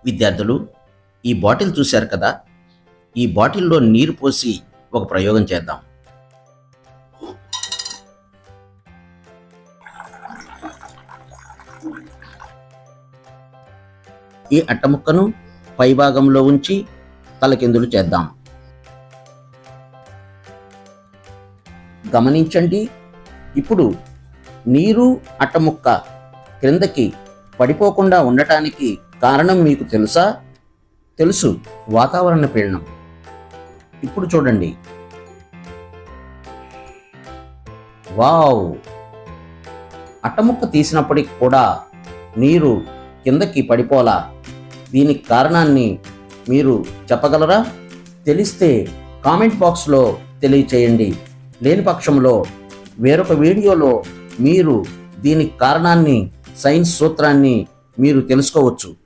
విద్యార్థులు, ఈ బాటిల్ చూశారు కదా, ఈ బాటిల్లో నీరు పోసి ఒక ప్రయోగం చేద్దాం. ఈ అట్టముక్కను పైభాగంలో ఉంచి తలకిందులు చేద్దాం. గమనించండి, ఇప్పుడు నీరు అట్టముక్క క్రిందకి పడిపోకుండా ఉండటానికి కారణం మీకు తెలుసా? తెలుసు, వాతావరణ పీడనం. ఇప్పుడు చూడండి. వావ్! అట్టముక్క తీసినప్పటికి కూడా నీరు కిందకి పడిపోలా. దీనికి కారణాన్ని మీరు చెప్పగలరా? తెలిస్తే కామెంట్ బాక్స్లో తెలియచేయండి. లేని పక్షంలో వేరొక వీడియోలో మీరు దీనికి కారణాన్ని, సైన్స్ సూత్రాన్ని మీరు తెలుసుకోవచ్చు.